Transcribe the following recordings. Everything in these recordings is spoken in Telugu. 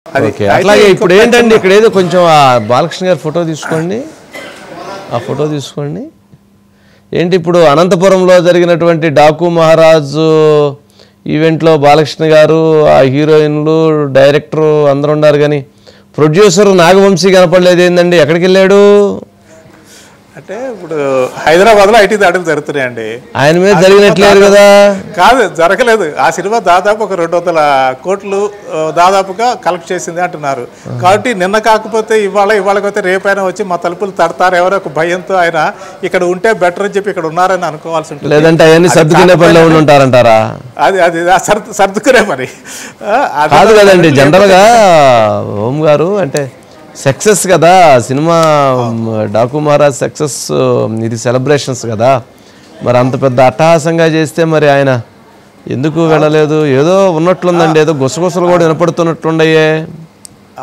ఓకే, అట్లాగే ఇప్పుడు ఏంటండి ఇక్కడ ఏదో కొంచెం ఆ బాలకృష్ణ గారి ఫోటో తీసుకోండి, ఆ ఫోటో తీసుకోండి. ఏంటి ఇప్పుడు అనంతపురంలో జరిగినటువంటి డాకు మహారాజ్ ఈవెంట్లో బాలకృష్ణ గారు, ఆ హీరోయిన్లు, డైరెక్టరు అందరూ ఉన్నారు, కానీ ప్రొడ్యూసర్ నాగవంశీ కనపడలేదు ఏందండి, ఎక్కడికి వెళ్ళాడు? అంటే ఇప్పుడు హైదరాబాద్లో ఐటీ దాడులు జరుగుతున్నాయండి. ఆయన మీద జరిగినట్లేదు కదా? కాదు, జరగలేదు. ఆ సినిమా దాదాపు ఒక 200 కోట్లు దాదాపుగా కలెక్ట్ చేసింది అంటున్నారు. కాబట్టి నిన్న కాకపోతే ఇవాళ రేపైనా వచ్చి మా తలుపులు తడతారు ఎవరో ఒక భయంతో ఆయన ఇక్కడ ఉంటే బెటర్ అని చెప్పి ఇక్కడ ఉన్నారని అనుకోవాల్సి ఉంటుంది. లేదంటే అవన్నీ సర్దుకునే పనిలో ఉంటారంటారా? అది సర్దుకునే పని కాదు కదండి. జనరల్గా ఓం గారు అంటే సక్సెస్ కదా సినిమా, డాకు మహారాజ్ సక్సెస్, ఇది సెలబ్రేషన్స్ కదా. మరి అంత పెద్ద అట్టహాసంగా చేస్తే మరి ఆయన ఎందుకు వెళ్ళలేదు? ఏదో ఉన్నట్లుందండి, ఏదో గుసగుసలు కూడా వినపడుతున్నట్లుండయే.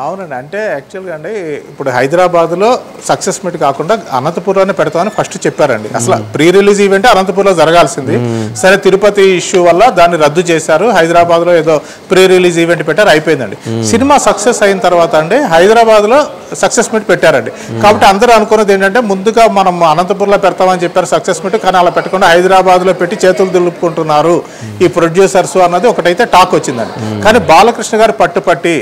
అవునండి, అంటే యాక్చువల్గా అండి ఇప్పుడు హైదరాబాద్లో సక్సెస్ మీట్ కాకుండా అనంతపురంలోనే పెడతామని ఫస్ట్ చెప్పారండి. అసలు ప్రీ రిలీజ్ ఈవెంట్ అనంతపురంలో జరగాల్సింది. సరే తిరుపతి ఇష్యూ వల్ల దాన్ని రద్దు చేశారు. హైదరాబాద్లో ఏదో ప్రీ రిలీజ్ ఈవెంట్ పెట్టారు, అయిపోయిందండి. సినిమా సక్సెస్ అయిన తర్వాత అండి హైదరాబాద్లో సక్సెస్ మీట్ పెట్టారండి. కాబట్టి అందరూ అనుకున్నది ఏంటంటే ముందుగా మనం అనంతపురంలో పెడతామని చెప్పారు సక్సెస్ మీట్, కానీ అలా పెట్టకుండా హైదరాబాద్లో పెట్టి చేతులు దులుపుకుంటున్నారు ఈ ప్రొడ్యూసర్స్ అన్నది ఒకటైతే టాక్ వచ్చిందండి. కానీ బాలకృష్ణ గారు పట్టుపట్టి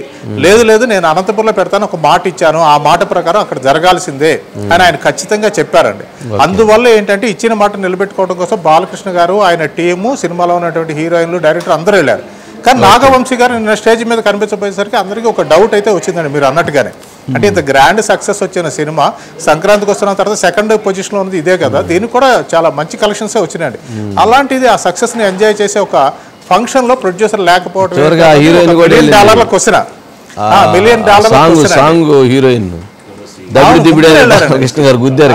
లేదు నేను అనంతపురంలో పెడతాను ఒక మాట ఇచ్చాను, ఆ మాట ప్రకారం అక్కడ జరగాల్సిందే అని ఆయన ఖచ్చితంగా చెప్పారండి. అందువల్ల ఏంటంటే ఇచ్చిన మాట నిలబెట్టుకోవడం కోసం బాలకృష్ణ గారు, ఆయన టీము, సినిమాలో ఉన్నటువంటి హీరోయిన్లు, డైరెక్టర్ అందరూ వెళ్ళారు. కానీ నాగవంశీ గారు నిన్న స్టేజ్ మీద కనిపించబోయేసరికి అందరికీ ఒక డౌట్ అయితే వచ్చిందండి మీరు అన్నట్టుగానే. అంటే ఇంత గ్రాండ్ సక్సెస్ వచ్చిన సినిమా సంక్రాంతికి వస్తున్న తర్వాత సెకండ్ పొజిషన్లో ఉన్నది ఇదే కదా, దీనికి కూడా చాలా మంచి కలెక్షన్సే వచ్చినాయండి. అలాంటిది ఆ సక్సెస్ని ఎంజాయ్ చేసే ఒక ఫంక్షన్లో ప్రొడ్యూసర్ లేకపోవడం $1 million question, $1 million song heroine Krishna గారు గుద్దారు.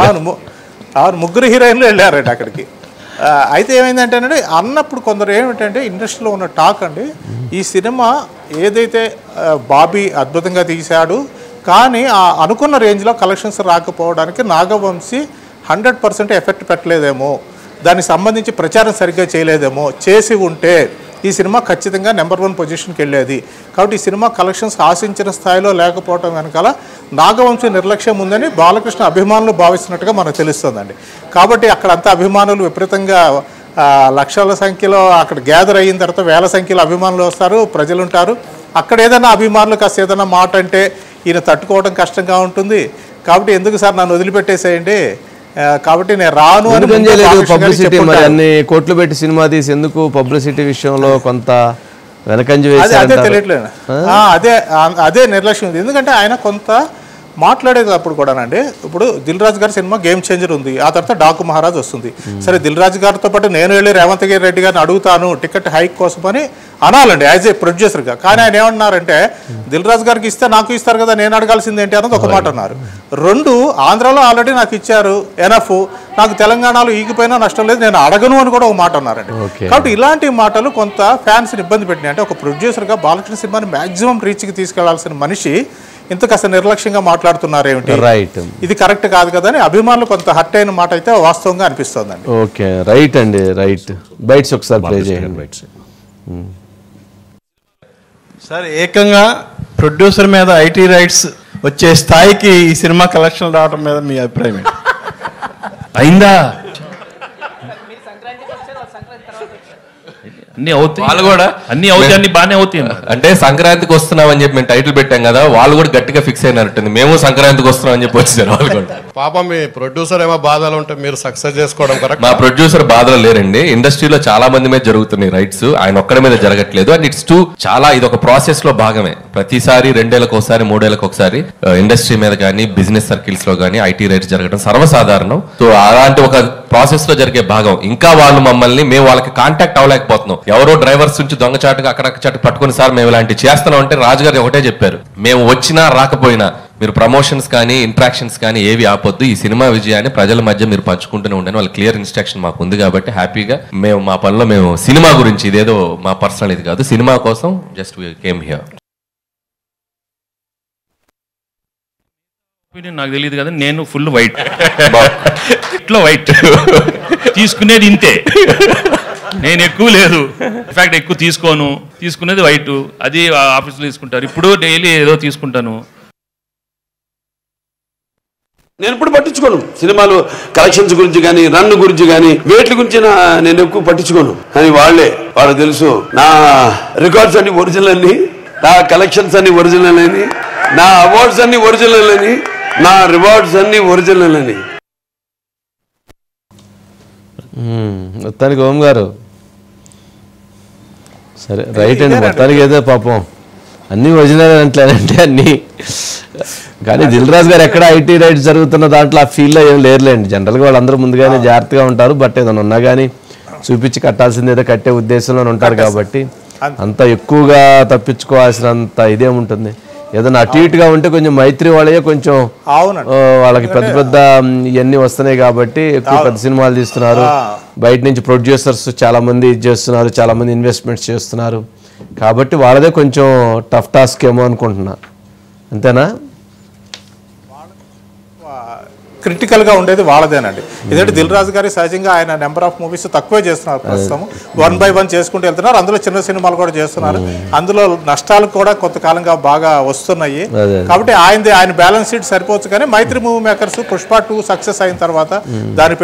అవును, ముగ్గురు హీరోయిన్లు వెళ్ళారండి అక్కడికి. అయితే ఏమైందంటేనండి అన్నప్పుడు కొందరు ఏమిటంటే ఇండస్ట్రీలో ఉన్న టాక్ అండి, ఈ సినిమా ఏదైతే బాబీ అద్భుతంగా తీశాడు, కానీ ఆ అనుకున్న రేంజ్లో కలెక్షన్స్ రాకపోవడానికి నాగవంశీ 100% ఎఫెక్ట్ పెట్టలేదేమో, దానికి సంబంధించి ప్రచారం సరిగ్గా చేయలేదేమో, చేసి ఉంటే ఈ సినిమా ఖచ్చితంగా నెంబర్ 1 పొజిషన్కి వెళ్ళేది. కాబట్టి ఈ సినిమా కలెక్షన్స్ ఆశించిన స్థాయిలో లేకపోవడం వెనకాల నాగవంశీ నిర్లక్ష్యం ఉందని బాలకృష్ణ అభిమానులు భావిస్తున్నట్టుగా మనకు తెలుస్తుందండి. కాబట్టి అక్కడంతా అభిమానులు విపరీతంగా లక్షల సంఖ్యలో అక్కడ గ్యాదర్ అయిన తర్వాత వేల సంఖ్యలో అభిమానులు వస్తారు, ప్రజలు ఉంటారు. అక్కడ ఏదైనా అభిమానులు కాస్త ఏదైనా మాట అంటే ఈయన తట్టుకోవడం కష్టంగా ఉంటుంది. కాబట్టి ఎందుకు సార్ నన్ను వదిలిపెట్టేసేయండి, కాబట్టి నేను రాను అని పబ్లిసిటీ, మరి అన్ని కోట్లు పెట్టి సినిమా తీసి ఎందుకు పబ్లిసిటీ విషయంలో కొంత వెనకంజ వేసి అదే తెలియట్లేదు. అదే నిర్లక్ష్యం ఉంది. ఎందుకంటే ఆయన కొంత మాట్లాడేది అప్పుడు కూడానండి. ఇప్పుడు దిల్ రాజు గారి సినిమా గేమ్ చేంజర్ ఉంది, ఆ తర్వాత డాకు మహారాజ్ వస్తుంది. సరే దిల్ రాజు గారితో పాటు నేను వెళ్ళి రేవంత్ రెడ్డి గారిని అడుగుతాను టికెట్ హైక్ కోసం అని అనాలండి యాజ్ ఏ ప్రొడ్యూసర్గా. కానీ ఆయన ఏమన్నారంటే దిల్ రాజు గారికి ఇస్తే నాకు ఇస్తారు కదా, నేను అడగాల్సింది ఏంటి అన్నది ఒక మాట అన్నారు. 2, ఆంధ్రాలో ఆల్రెడీ నాకు ఇచ్చారు ఎనఫ్, నాకు తెలంగాణలో ఈగిపోయినా నష్టం లేదు, నేను అడగను అని కూడా ఒక మాట అన్నారండి. కాబట్టి ఇలాంటి మాటలు కొంత ఫ్యాన్స్ని ఇబ్బంది పెట్టినాయి. అంటే ఒక ప్రొడ్యూసర్గా బాలకృష్ణ సినిమాని మ్యాక్సిమం రీచ్కి తీసుకెళ్లాల్సిన మనిషి ఇంత కాస్త నిర్లక్ష్యంగా మాట్లాడుతున్నారేమిటి, ఇది కరెక్ట్ కాదు కదా అని అభిమానులు కొంత హర్ట్ అయిన మాట అయితే వాస్తవంగా అనిపిస్తోందండి. ఓకే, రైట్ అండి, రైట్. బైట్స్ ఒకసారి ప్లే చేయండి. సార్, ఏకంగా ప్రొడ్యూసర్ మీద ఐటీ రైట్స్ వచ్చే స్థాయికి ఈ సినిమా కలెక్షన్ రావడం మీద మీ అభిప్రాయం ఏంటి? అయిందా? అన్ని అవుతాయి, వాళ్ళు కూడా అన్ని అవుతాయి, అన్ని బాగానే అవుతాయి. అంటే సంక్రాంతికి వస్తున్నామని చెప్పి మేము టైటిల్ పెట్టాం కదా, వాళ్ళు కూడా గట్టిగా ఫిక్స్ అయినట్టుంది, మేము సంక్రాంతికి వస్తున్నాం అని చెప్పి వచ్చారు వాళ్ళు కూడా. పాపం మీ ప్రొడ్యూసర్ ఏమో బాధలు ఉంటే మీరు సక్సెస్ చేసుకోవడం కరెక్ట్. మా ప్రొడ్యూసర్ బాధలు లేరండి, ఇండస్ట్రీలో చాలా మంది మీద జరుగుతున్నాయి రైట్స్, ఆయన ఒక్కడి మీద జరగట్లేదు. అండ్ ఇట్స్ చాలా ఇది ఒక ప్రాసెస్ లో భాగమే. ప్రతిసారి 2 ఏళ్ళకి ఒకసారి 3 ఏళ్ళకి ఒకసారి ఇండస్ట్రీ మీద కానీ బిజినెస్ సర్కిల్స్ లో కానీ ఐటీ రైట్స్ జరగడం సర్వసాధారణం. సో అలాంటి ఒక ప్రాసెస్ లో జరిగే భాగం. ఇంకా వాళ్ళు మమ్మల్ని, మేము వాళ్ళకి కాంటాక్ట్ అవ్వలేకపోతున్నాం. ఎవరో డ్రైవర్స్ నుంచి దొంగచాటుగా అక్కడక్కడ పట్టుకుని సార్ మేము ఇలాంటి చేస్తున్నాం అంటే రాజుగారు ఒకటే చెప్పారు, మేము వచ్చినా రాకపోయినా మీరు ప్రమోషన్స్ కానీ ఇంట్రాక్షన్స్ కానీ ఏవి ఆపొద్దు, ఈ సినిమా విజయాన్ని ప్రజల మధ్య మీరు పంచుకుంటూనే ఉండని వాళ్ళ క్లియర్ ఇన్స్ట్రక్షన్ మాకు ఉంది. కాబట్టి హ్యాపీగా మేము మా పనిలో మేము సినిమా గురించి, ఇదేదో మా పర్సనల్ ఇది కాదు, సినిమా కోసం జస్ట్ వి కేమ్ హియర్. నాకు తెలియదు కదా, నేను ఫుల్ వైట్, ఇట్లా వైట్ తీసుకునేది ఇంతే. నేను ఎక్కువ లేదు, ఇన్ఫాక్ట్ ఎక్కువ తీసుకోను, తీసుకునేది వైట్, అది ఆఫీస్లో తీసుకుంటారు. ఇప్పుడు డైలీ ఏదో తీసుకుంటాను. నేను ఇప్పుడు పట్టించుకోను సినిమాలు కలెక్షన్స్ గురించి కానీ రన్ గురించి కానీ వేట్ల గురించి నేను ఎక్కువ పట్టించుకోను. కానీ వాళ్ళకి తెలుసు నా రికార్డ్స్ అన్ని ఒరిజినల్ అని, నా కలెక్షన్స్ అన్ని ఒరిజినల్ అని, నా అవార్డ్స్ అన్ని ఒరిజినల్ అని, నా రివార్డ్స్ అన్ని ఒరిజినల్ అని. మొత్తానికి ఓం గారు సరే రైట్ అండి. మొత్తానికి ఏదో పాపం అన్నీ ఒరిజినల్ అంటలేనంటే అన్నీ. కానీ దిల్ రాజు గారు ఎక్కడ ఐటీ రైట్స్ జరుగుతున్న దాంట్లో ఆ ఫీల్డ్లో ఏం లేరులేండి. జనరల్గా వాళ్ళందరూ ముందుగానే జాగ్రత్తగా ఉంటారు. బట్ ఏదైనా ఉన్నా కానీ చూపించి కట్టాల్సింది ఏదో కట్టే ఉద్దేశంలో ఉంటారు కాబట్టి అంత ఎక్కువగా తప్పించుకోవాల్సినంత ఇదేముంటుంది. ఏదైనా అటు ఇటుగా ఉంటే కొంచెం మైత్రి వాళ్ళే కొంచెం వాళ్ళకి పెద్ద పెద్ద ఇవన్నీ వస్తున్నాయి కాబట్టి ఎక్కువ పెద్ద సినిమాలు తీస్తున్నారు. బయట నుంచి ప్రొడ్యూసర్స్ చాలా మంది ఇది చేస్తున్నారు, చాలా మంది ఇన్వెస్ట్మెంట్స్ చేస్తున్నారు కాబట్టి వాళ్ళదే కొంచెం టఫ్ టాస్క్ ఏమో అనుకుంటున్నా. అంతేనా? క్రిటికల్గా ఉండేది వాళ్ళదేనండి. ఎందుకంటే దిల్ రాజు గారి సహజంగా ఆయన నెంబర్ ఆఫ్ మూవీస్ తక్కువే చేస్తున్నారు ప్రస్తుతం, 1 by 1 చేసుకుంటూ వెళ్తున్నారు. అందులో చిన్న సినిమాలు కూడా చేస్తున్నారు. అందులో నష్టాలు కూడా కొంతకాలంగా బాగా వస్తున్నాయి కాబట్టి ఆయన బ్యాలెన్స్ షీట్ సరిపోవచ్చు. కానీ Mythri movie makers Pushpa 2 success అయిన తర్వాత దాని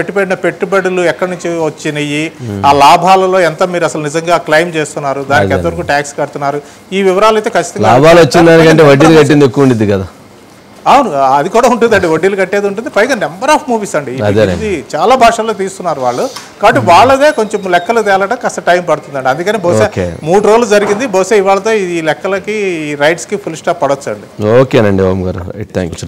పెట్టుబడులు ఎక్కడి నుంచి వచ్చినాయి, ఆ లాభాలలో ఎంత మీరు అసలు నిజంగా క్లెయిమ్ చేస్తున్నారు, దానికి ఎంతవరకు ట్యాక్స్ కడుతున్నారు, ఈ వివరాలు అయితే ఖచ్చితంగా లాభాలు వచ్చిందానికంటే వడ్డీలు కట్టింది ఎక్కువ ఉండేది కదా. అవును, అది కూడా ఉంటుందండి, వడ్డీలు కట్టేది ఉంటుంది. పైగా నెంబర్ ఆఫ్ మూవీస్ అండి, ఇది చాలా భాషల్లో తీస్తున్నారు వాళ్ళు కాబట్టి వాళ్ళదే కొంచెం లెక్కలు తేలడం కాస్త టైం పడుతుందండి. అందుకని బహుశా 3 రోజులు జరిగింది, బహుశా ఇవాళతో ఈ లెక్కలకి ఈ రైట్స్కి ఫుల్ స్టాప్ పడొచ్చు అండి. ఓకేనండి ఓం గారు, థ్యాంక్ యూ.